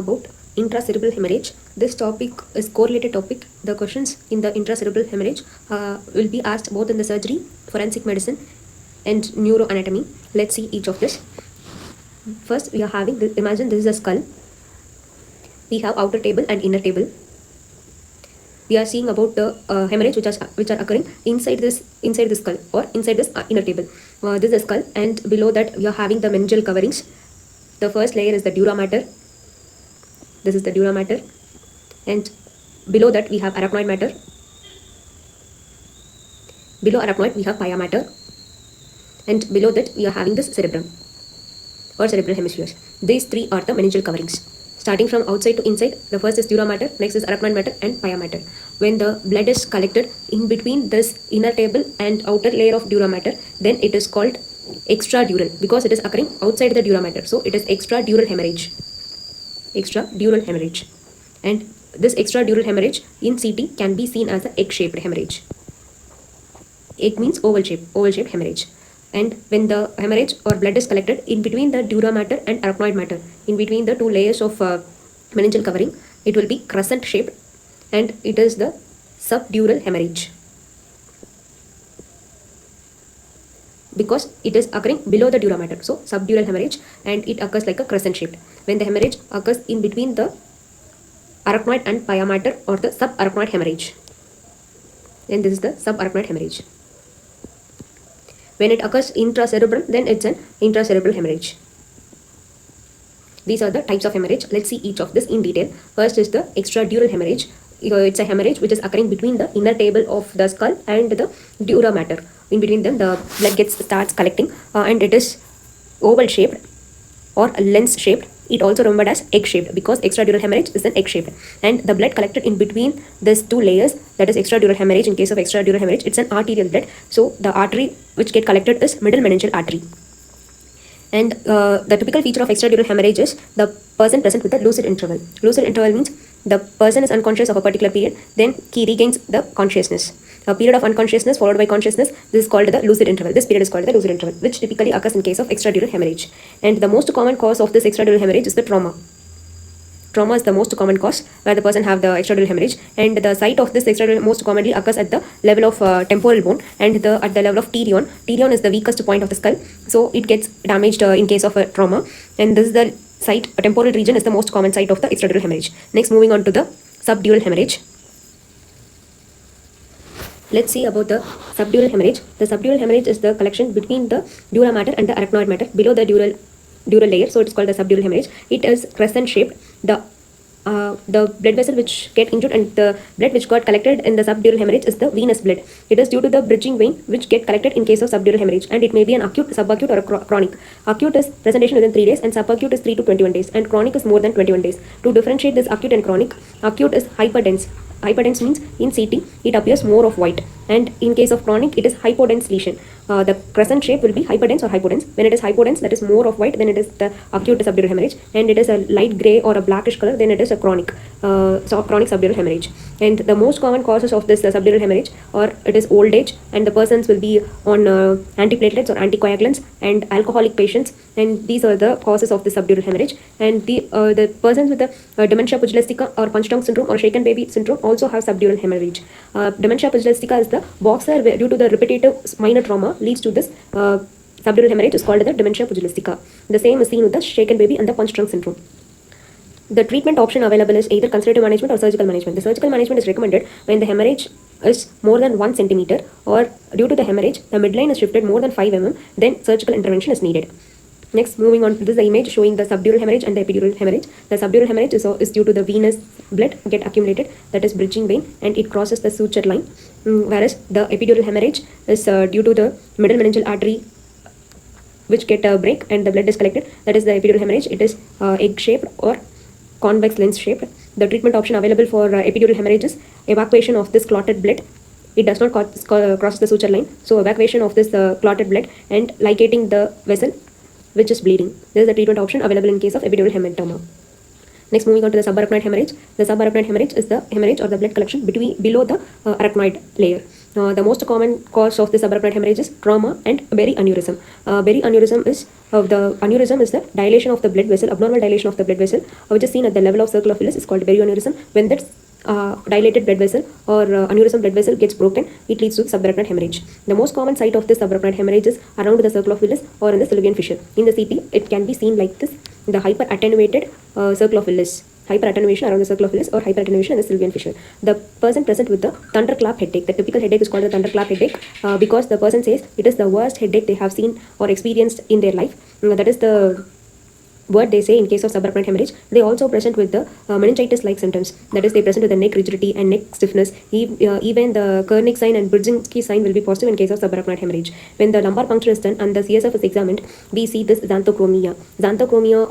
about intracerebral hemorrhage. This topic is correlated topic. The questions in the intracerebral hemorrhage will be asked both in the surgery, forensic medicine, and neuroanatomy. Let's see each of this. First, we are having this. Imagine this is a skull. We have outer table and inner table. We are seeing about the hemorrhage which are occurring inside this skull or inside this inner table. This is the skull, and below that we are having the meningeal coverings. The first layer is the dura mater. This is the dura mater, and below that we have arachnoid matter. Below arachnoid we have pia mater, and below that we are having this cerebrum or cerebral hemispheres. These three are the meningeal coverings. Starting from outside to inside, the first is dura mater, next is arachnoid matter, and pia mater. When the blood is collected in between this inner table and outer layer of dura mater, then it is called extradural because it is occurring outside the dura mater. So it is extradural hemorrhage. Extradural hemorrhage. And this extradural hemorrhage in CT can be seen as an egg-shaped hemorrhage. Egg means oval-shaped hemorrhage. And when the hemorrhage or blood is collected in between the dura mater and arachnoid matter, in between the two layers of meningeal covering, it will be crescent shaped, and it is the subdural hemorrhage because it is occurring below the dura mater. So subdural hemorrhage, and it occurs like a crescent shaped when the hemorrhage occurs in between the arachnoid and pia mater, or the subarachnoid hemorrhage. And this is the subarachnoid hemorrhage. When it occurs intracerebral, then it's an intracerebral hemorrhage. These are the types of hemorrhage. Let's see each of this in detail. First is the extradural hemorrhage. It's a hemorrhage which is occurring between the inner table of the skull and the dura mater. In between them, the blood starts collecting, and it is oval shaped or lens shaped. It also remembered as egg shaped because extradural hemorrhage is an egg shaped, and the blood collected in between these two layers, that is extradural hemorrhage. In case of extradural hemorrhage, it's an arterial blood, so the artery which get collected is middle meningeal artery. And the typical feature of extradural hemorrhage is the person present with a lucid interval. Lucid interval means the person is unconscious of a particular period, then he regains the consciousness. A period of unconsciousness followed by consciousness, this is called the lucid interval. This period is called the lucid interval, which typically occurs in case of extradural hemorrhage. And the most common cause of this extradural hemorrhage is the trauma. Trauma is the most common cause where the person have the extradural hemorrhage, and the site of this extradural most commonly occurs at the level of temporal bone and at the level of pterion. Pterion is the weakest point of the skull, so it gets damaged in case of a trauma, and this is the site. Temporal region is the most common site of the extradural hemorrhage. Next, moving on to the subdural hemorrhage. Let's see about the subdural hemorrhage. The subdural hemorrhage is the collection between the dura mater and the arachnoid mater below the dural layer, so it is called the subdural hemorrhage. It is crescent shaped. The blood vessel which get injured and the blood which got collected in the subdural hemorrhage is the venous blood. It is due to the bridging vein which get collected in case of subdural hemorrhage, and it may be an acute, subacute, or a chronic. Acute is presentation within 3 days, and subacute is 3 to 21 days, and chronic is more than 21 days. To differentiate this acute and chronic, acute is hyperdense. Hyperdense means in CT it appears more of white, and in case of chronic it is hypodense lesion. The crescent shape will be hyperdense or hypodense. When it is hypodense, that is more of white, then it is the acute subdural hemorrhage, and it is a light gray or a blackish color, then it is a chronic subdural hemorrhage. And the most common causes of this subdural hemorrhage, or it is old age, and the persons will be on antiplatelets or anticoagulants, and alcoholic patients, and these are the causes of the subdural hemorrhage. And the persons with the dementia pugilistica or punch-drunk syndrome or shaken baby syndrome also have subdural hemorrhage. Dementia pugilistica is the boxer where, due to the repetitive minor trauma, leads to this subdural hemorrhage, is called the dementia pugilistica. The same is seen with the shaken baby and the punch-drunk syndrome. The treatment option available is either conservative management or surgical management. The surgical management is recommended when the hemorrhage is more than 1 centimeter, or due to the hemorrhage the midline is shifted more than 5 mm, then surgical intervention is needed. Next, moving on, this is the image showing the subdural hemorrhage and the epidural hemorrhage. The subdural hemorrhage is due to the venous blood get accumulated, that is bridging vein, and it crosses the suture line, whereas the epidural hemorrhage is due to the middle meningeal artery which get a break and the blood is collected, that is the epidural hemorrhage. It is egg shaped or convex lens shaped. The treatment option available for epidural hemorrhage is evacuation of this clotted blood. It does not cross the suture line, so evacuation of this clotted blood and ligating the vessel which is bleeding. This is the treatment option available in case of epidural hematoma. Next, moving on to the subarachnoid hemorrhage. The subarachnoid hemorrhage is the hemorrhage or the blood collection below the arachnoid layer. The most common cause of the subarachnoid hemorrhage is trauma and berry aneurysm. Berry aneurysm is the dilation of the blood vessel, abnormal dilation of the blood vessel, which is seen at the level of circle of Willis, is called berry aneurysm. When that dilated blood vessel or aneurysm blood vessel gets broken, it leads to subarachnoid hemorrhage. The most common site of this subarachnoid hemorrhage is around the circle of Willis or in the sylvian fissure. In the CT, it can be seen like this: the hyperattenuated circle of Willis, hyperattenuation around the circle of Willis, or hyperattenuation in the sylvian fissure. The person present with the thunderclap headache, the typical headache is called the thunderclap headache because the person says it is the worst headache they have seen or experienced in their life. That is the word they say in case of subarachnoid hemorrhage. They also present with the meningitis-like symptoms. That is, they present with the neck rigidity and neck stiffness. Even the Kernick sign and Brudzinski sign will be positive in case of subarachnoid hemorrhage. When the lumbar puncture is done and the CSF is examined, we see this xanthochromia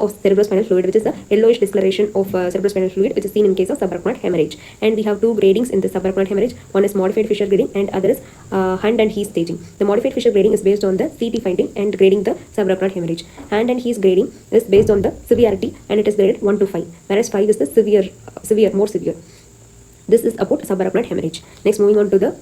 of cerebrospinal fluid, which is the yellowish discoloration of cerebrospinal fluid, which is seen in case of subarachnoid hemorrhage. And we have two gradings in the subarachnoid hemorrhage. One is modified Fisher grading and other is Hand and Heath staging. The modified Fisher grading is based on the CT finding and grading the subarachnoid hemorrhage. Hand and Heath grading is based on the severity and it is graded 1 to 5, whereas 5 is the more severe. This is about subarachnoid hemorrhage. Next, moving on to the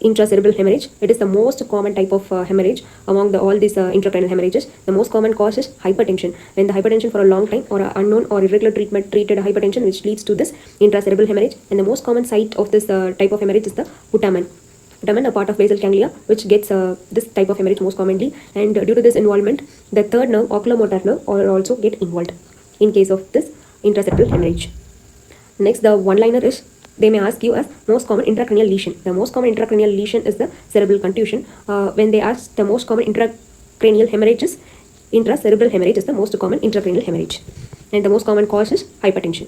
intracerebral hemorrhage. It is the most common type of hemorrhage among all these intracranial hemorrhages. The most common cause is hypertension. When the hypertension for a long time or unknown or irregular treated hypertension, which leads to this intracerebral hemorrhage. And the most common site of this type of hemorrhage is the putamen, a part of basal ganglia, which gets this type of hemorrhage most commonly. And due to this involvement, the third nerve, oculomotor nerve, or also get involved in case of this intracerebral hemorrhage. Next, the one-liner is, they may ask you as most common intracranial lesion. The most common intracranial lesion is the cerebral contusion. When they ask the most common intracranial hemorrhage is, intracerebral hemorrhage is the most common intracranial hemorrhage. And the most common cause is hypertension.